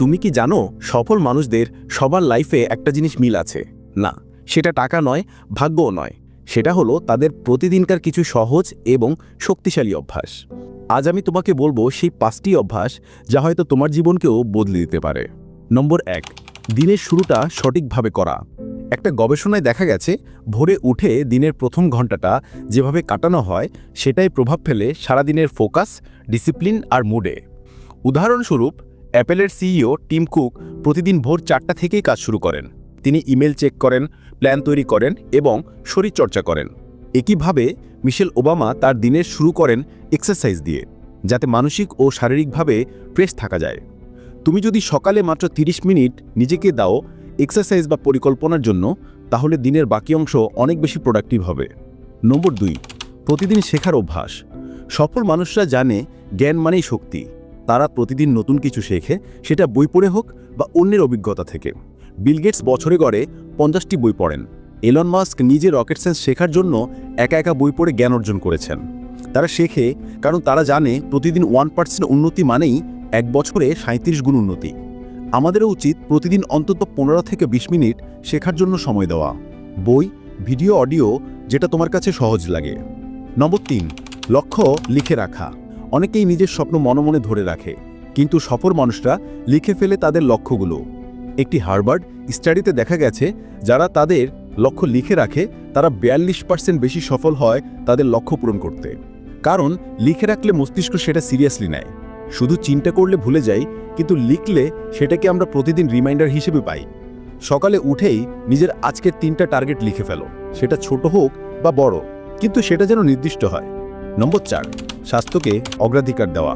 তুমি কি জানো সফল মানুষদের সবার লাইফে একটা জিনিস মিল আছে? না, সেটা টাকা নয়, ভাগ্যও নয়। সেটা হলো তাদের প্রতিদিনকার কিছু সহজ এবং শক্তিশালী অভ্যাস। আজ আমি তোমাকে বলবো সেই 5টি অভ্যাস যা হয়তো তোমার জীবনকেও বদলে দিতে পারে। নম্বর 1, দিনের শুরুটা সঠিকভাবে করা। একটা গবেষণায় দেখা গেছে ভোরে উঠে দিনের প্রথম ঘন্টাটা যেভাবে কাটানো হয় সেটাই প্রভাব ফেলে সারাদিনের ফোকাস, ডিসিপ্লিন আর মুডে। উদাহরণস্বরূপ, অ্যাপেলের সিইও টিম কুক প্রতিদিন ভোর 4টা থেকেই কাজ শুরু করেন। তিনি ইমেল চেক করেন, প্ল্যান তৈরি করেন এবং শরীরচর্চা করেন। একইভাবে মিশেল ওবামা তার দিনের শুরু করেন এক্সারসাইজ দিয়ে, যাতে মানসিক ও শারীরিকভাবে ফ্রেশ থাকা যায়। তুমি যদি সকালে মাত্র 30 মিনিট নিজেকে দাও এক্সারসাইজ বা পরিকল্পনার জন্য, তাহলে দিনের বাকি অংশ অনেক বেশি প্রোডাক্টিভ হবে। নম্বর 2, প্রতিদিন শেখার অভ্যাস। সফল মানুষরা জানে জ্ঞান মানেই শক্তি। তারা প্রতিদিন নতুন কিছু শেখে, সেটা বই পড়ে হোক বা অন্যের অভিজ্ঞতা থেকে। বিল গেটস বছরে গড়ে 50টি বই পড়েন। এলন মাস্ক নিজে রকেট সায়েন্স শেখার জন্য একা একা বই পড়ে জ্ঞান অর্জন করেছেন। তারা শেখে কারণ তারা জানে প্রতিদিন 1% উন্নতি মানেই 1 বছরে 37 গুণ উন্নতি। আমাদেরও উচিত প্রতিদিন অন্তত 15 থেকে 20 মিনিট শেখার জন্য সময় দেওয়া। বই, ভিডিও, অডিও, যেটা তোমার কাছে সহজ লাগে। নম্বর 3, লক্ষ্য লিখে রাখা। অনেকেই নিজের স্বপ্ন মনে মনে ধরে রাখে, কিন্তু সফল মানুষরা লিখে ফেলে তাদের লক্ষ্যগুলো। একটি হার্ভার্ড স্টাডিতে দেখা গেছে যারা তাদের লক্ষ্য লিখে রাখে তারা 42% বেশি সফল হয় তাদের লক্ষ্য পূরণ করতে। কারণ লিখে রাখলে মস্তিষ্ক সেটা সিরিয়াসলি নেয়। শুধু চিন্তা করলে ভুলে যাই, কিন্তু লিখলে সেটাকে আমরা প্রতিদিন রিমাইন্ডার হিসেবে পাই। সকালে উঠেই নিজের আজকের 3টা টার্গেট লিখে ফেলো, সেটা ছোট হোক বা বড়, কিন্তু সেটা যেন নির্দিষ্ট হয়। নম্বর 4, স্বাস্থ্যকে অগ্রাধিকার দেওয়া।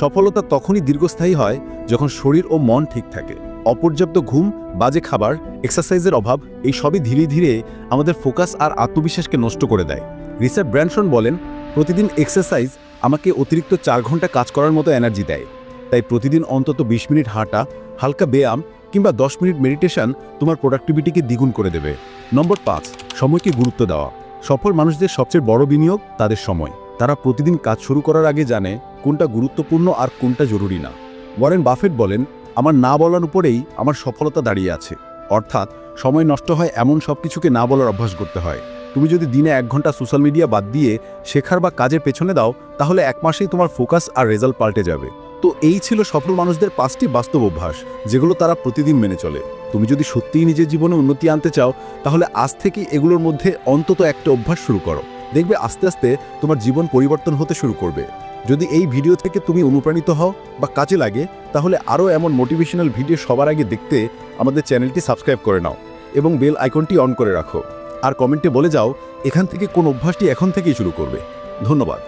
সফলতা তখনই দীর্ঘস্থায়ী হয় যখন শরীর ও মন ঠিক থাকে। অপর্যাপ্ত ঘুম, বাজে খাবার, এক্সারসাইজের অভাব, এই সবই ধীরে ধীরে আমাদের ফোকাস আর আত্মবিশ্বাসকে নষ্ট করে দেয়। রিচার্ড ব্র্যানসন বলেন, প্রতিদিন এক্সারসাইজ আমাকে অতিরিক্ত 4 ঘন্টা কাজ করার মতো এনার্জি দেয়। তাই প্রতিদিন অন্তত 20 মিনিট হাঁটা, হালকা ব্যায়াম কিংবা 10 মিনিট মেডিটেশন তোমার প্রোডাক্টিভিটিকে দ্বিগুণ করে দেবে। নম্বর 5, সময়কে গুরুত্ব দেওয়া। সফল মানুষদের সবচেয়ে বড় বিনিয়োগ তাদের সময়। তারা প্রতিদিন কাজ শুরু করার আগে জানে কোনটা গুরুত্বপূর্ণ আর কোনটা জরুরি না। ওয়ারেন বাফেট বলেন, আমার না বলার উপরেই আমার সফলতা দাঁড়িয়ে আছে। অর্থাৎ সময় নষ্ট হয় এমন সব কিছুকে না বলার অভ্যাস করতে হয়। তুমি যদি দিনে 1 ঘন্টা সোশ্যাল মিডিয়া বাদ দিয়ে শেখার বা কাজের পেছনে দাও, তাহলে 1 মাসেই তোমার ফোকাস আর রেজাল্ট পাল্টে যাবে। তো এই ছিল সফল মানুষদের 5টি বাস্তব অভ্যাস, যেগুলো তারা প্রতিদিন মেনে চলে। তুমি যদি সত্যিই নিজের জীবনে উন্নতি আনতে চাও, তাহলে আজ থেকেই এগুলোর মধ্যে অন্তত একটা অভ্যাস শুরু করো। দেখবে আস্তে আস্তে তোমার জীবন পরিবর্তন হতে শুরু করবে। যদি এই ভিডিও থেকে তুমি অনুপ্রাণিত হও বা কাজে লাগে, তাহলে আরও এমন মোটিভেশনাল ভিডিও সবার আগে দেখতে আমাদের চ্যানেলটি সাবস্ক্রাইব করে নাও এবং বেল আইকনটি অন করে রাখো। আর কমেন্টে বলে যাও এখান থেকে কোন অভ্যাসটি এখন থেকেই শুরু করবে। ধন্যবাদ।